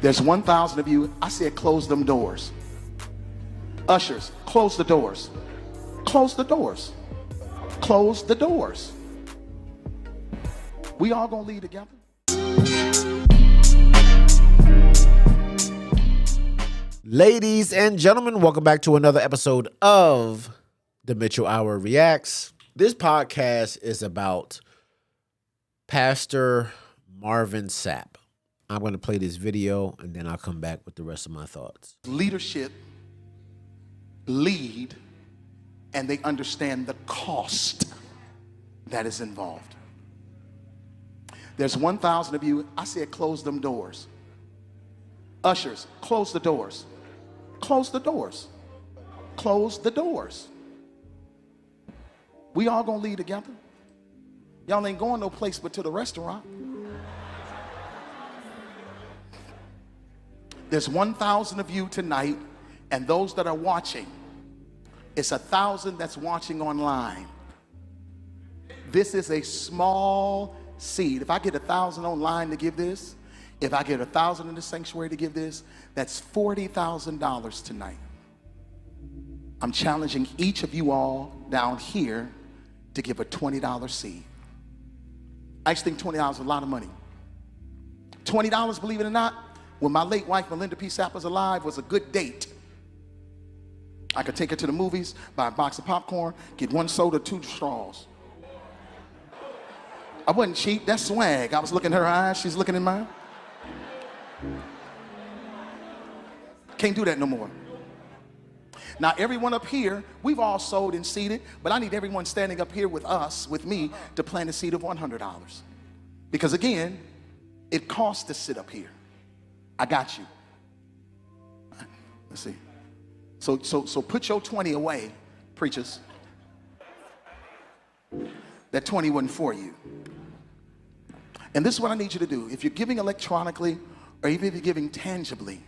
There's 1,000 of you. I said close them doors. Ushers, close the doors. Close the doors. Close the doors. We all gonna lead together. Ladies and gentlemen, welcome back to another episode of the Mitchell Hour Reacts. This podcast is about Pastor Marvin Sapp. I'm going to play this video and then I'll come back with the rest of my thoughts. Leadership lead and they understand the cost that is involved. There's 1,000 of you. I said close them doors. Ushers, close the doors. Close the doors. Close the doors. We all gonna lead together. Y'all ain't going no place but to the restaurant. There's 1,000 of you tonight, and those that are watching, it's 1,000 that's watching online. This is a small seed. If I get 1,000 online to give this, if I get 1,000 in the sanctuary to give this, that's $40,000 tonight. I'm challenging each of you all down here to give a $20 seed. I just think $20 is a lot of money. $20, believe it or not, when my late wife, Melinda P. Sapp, was alive, was a good date. I could take her to the movies, buy a box of popcorn, get one soda, 2 straws. I wasn't cheap, that's swag. I was looking in her eyes, she's looking in mine. Can't do that no more. Now, everyone up here, we've all sold and seeded, but I need everyone standing up here with us, with me, to plant a seed of $100. Because again, it costs to sit up here. I got you. Let's see. So put your 20 away, preachers. That 20 wasn't for you. And this is what I need you to do. If you're giving electronically, or even if you're giving tangibly,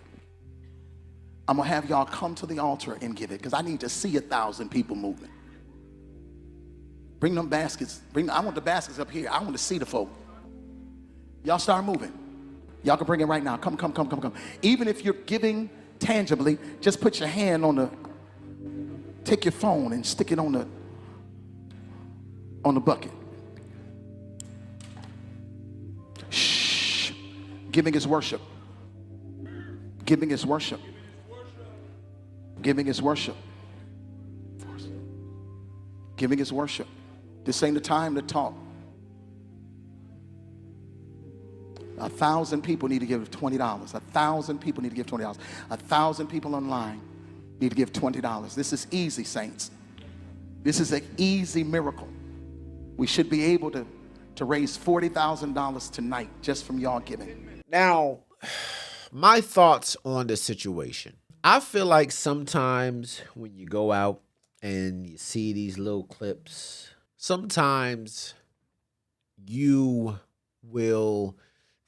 I'm gonna have y'all come to the altar and give it, because I need to see 1,000 people moving. Bring them baskets. I want the baskets up here. I want to see the folk. Y'all start moving. Y'all can bring it right now. Come. Even if you're giving tangibly, just put your hand on take your phone and stick it on the bucket. Shh. Giving is worship. Giving is worship. Giving is worship. Giving is worship. This ain't the time to talk. 1,000 people need to give $20. 1,000 people need to give $20. 1,000 people online need to give $20. This is easy, saints. This is an easy miracle. We should be able to raise $40,000 tonight just from y'all giving. Now, my thoughts on the situation. I feel like sometimes when you go out and you see these little clips, sometimes you will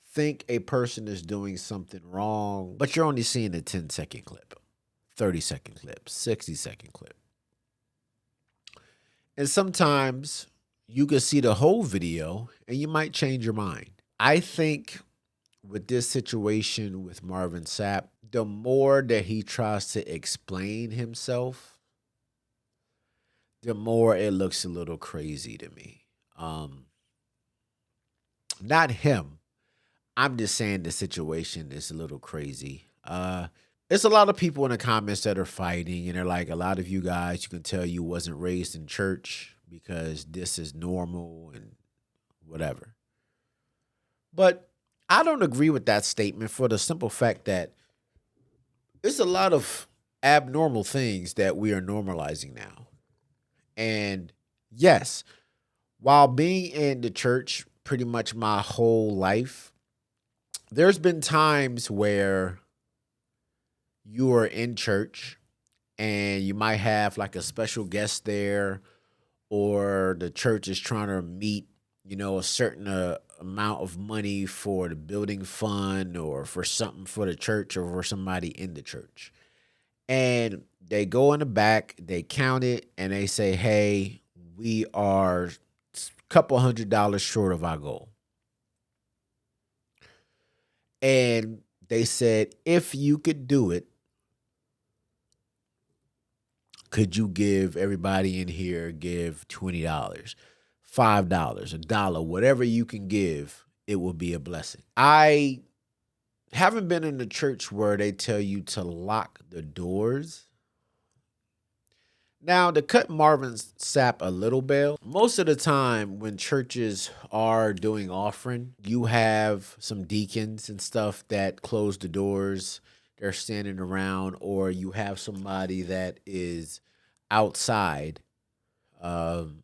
think a person is doing something wrong, but you're only seeing a 10-second clip, 30-second clip, 60-second clip. And sometimes you can see the whole video and you might change your mind. I think with this situation with Marvin Sapp, the more that he tries to explain himself, the more it looks a little crazy to me. Not him. I'm just saying the situation is a little crazy. It's a lot of people in the comments that are fighting, and they're like, a lot of you guys, you can tell you wasn't raised in church because this is normal and whatever. But I don't agree with that statement for the simple fact that it's a lot of abnormal things that we are normalizing now. And yes, while being in the church pretty much my whole life, there's been times where you are in church and you might have like a special guest there, or the church is trying to meet, a certain amount of money for the building fund or for something for the church or for somebody in the church. And they go in the back, they count it, and they say, hey, we are a couple $100 short of our goal. And They said, if you could do it, could you give everybody in here give $20, $5, a dollar, whatever you can give, it will be a blessing. I haven't been in the church where they tell you to lock the doors. Now, to cut Marvin's sap a little bit, most of the time when churches are doing offering, you have some deacons and stuff that close the doors. They're standing around, or you have somebody that is outside, um,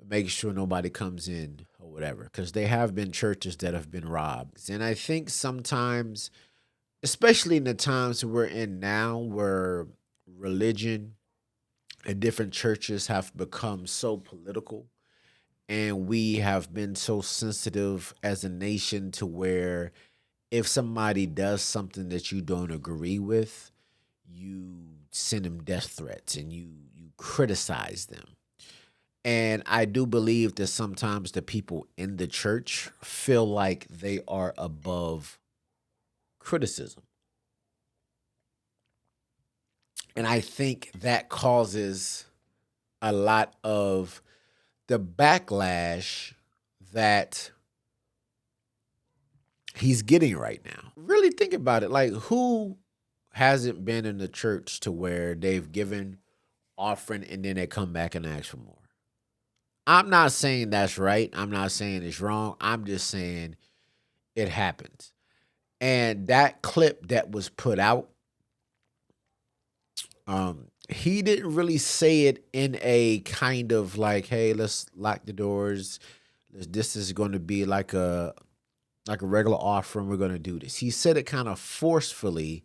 making sure nobody comes in or whatever. Because there have been churches that have been robbed. And I think sometimes, especially in the times we're in now, where religion and different churches have become so political, and we have been so sensitive as a nation to where if somebody does something that you don't agree with, you send them death threats and you criticize them. And I do believe that sometimes the people in the church feel like they are above criticism. And I think that causes a lot of the backlash that he's getting right now. Really think about it. Like, who hasn't been in the church to where they've given offering and then they come back and ask for more? I'm not saying that's right. I'm not saying it's wrong. I'm just saying it happens. And that clip that was put out, he didn't really say it in a kind of like, hey, let's lock the doors. This is going to be like a regular offering. We're going to do this. He said it kind of forcefully,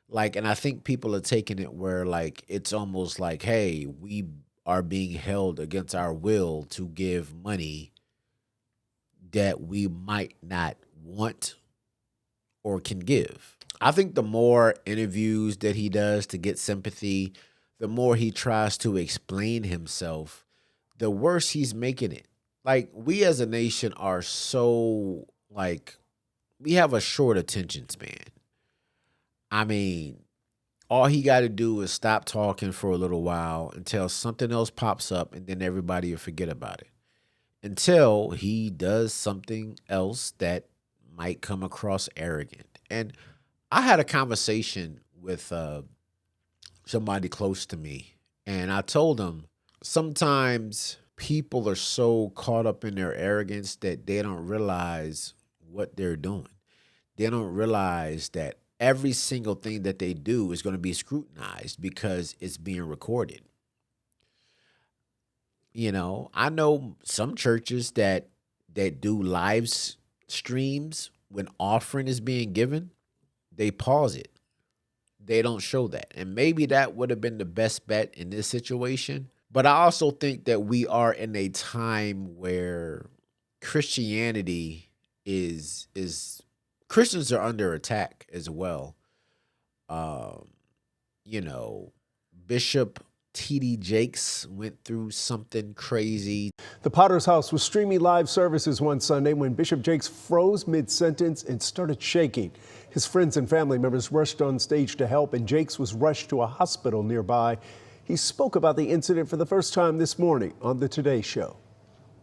like, and I think people are taking it where like it's almost like, hey, we are being held against our will to give money that we might not want or can give. I think the more interviews that he does to get sympathy, the more he tries to explain himself, the worse he's making it. Like, we as a nation are so, like, we have a short attention span. I mean, all he got to do is stop talking for a little while until something else pops up, and then everybody will forget about it. Until he does something else that might come across arrogant. And I had a conversation with somebody close to me, and I told him sometimes people are so caught up in their arrogance that they don't realize what they're doing. They don't realize that every single thing that they do is going to be scrutinized because it's being recorded. You know, I know some churches that do streams when offering is being given, they pause it. They don't show that. And maybe that would have been the best bet in this situation. But I also think that we are in a time where Christianity is Christians are under attack as well. Um, you know, Bishop T.D. Jakes went through something crazy. The Potter's House was streaming live services one Sunday when Bishop Jakes froze mid-sentence and started shaking. His friends and family members rushed on stage to help, and Jakes was rushed to a hospital nearby. He spoke about the incident for the first time this morning on the Today Show.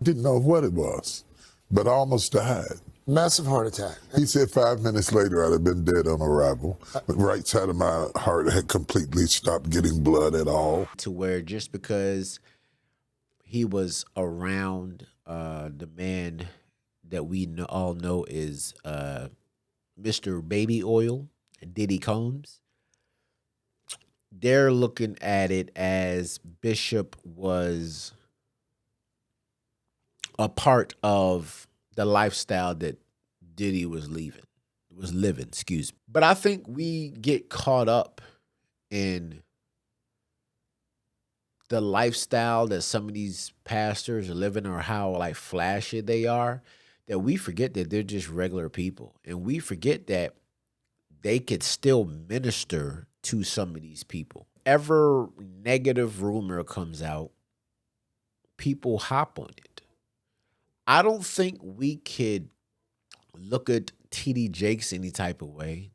Didn't know what it was, but I almost died. Massive heart attack. He said 5 minutes later I'd have been dead on arrival. The right side of my heart had completely stopped getting blood at all. To where just because he was around the man that we all know is Mr. Baby Oil, Diddy Combs, they're looking at it as Bishop was a part of the lifestyle that Diddy was living, excuse me. But I think we get caught up in the lifestyle that some of these pastors are living, or how like flashy they are, that we forget that they're just regular people. And we forget that they could still minister to some of these people. Ever negative rumor comes out, people hop on it. I don't think we could look at TD Jakes any type of way.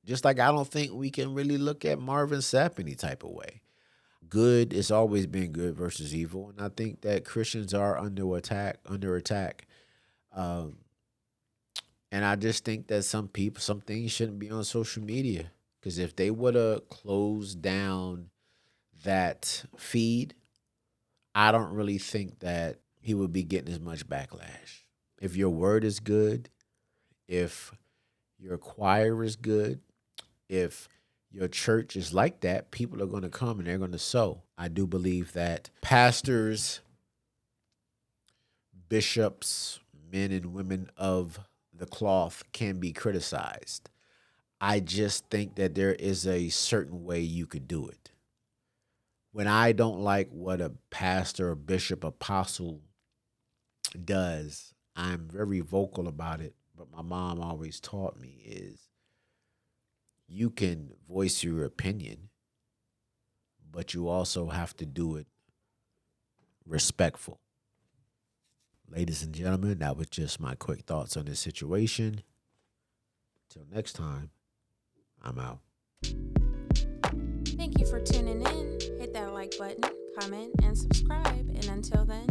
Just like I don't think we can really look at Marvin Sapp any type of way. Good has always been good versus evil, and I think that Christians are under attack. And I just think that some things shouldn't be on social media. Because if they would have closed down that feed, I don't really think that he would be getting as much backlash. If your word is good, if your choir is good, if your church is like that, people are going to come and they're going to sow. I do believe that pastors, bishops, men and women of the cloth can be criticized. I just think that there is a certain way you could do it. When I don't like what a pastor, a bishop, apostle does, I'm very vocal about it. But my mom always taught me is you can voice your opinion, but you also have to do it respectful. Ladies and gentlemen, that was just my quick thoughts on this situation. Till next time, I'm out. Thank you for tuning in. Hit that like button, comment, and subscribe. And until then,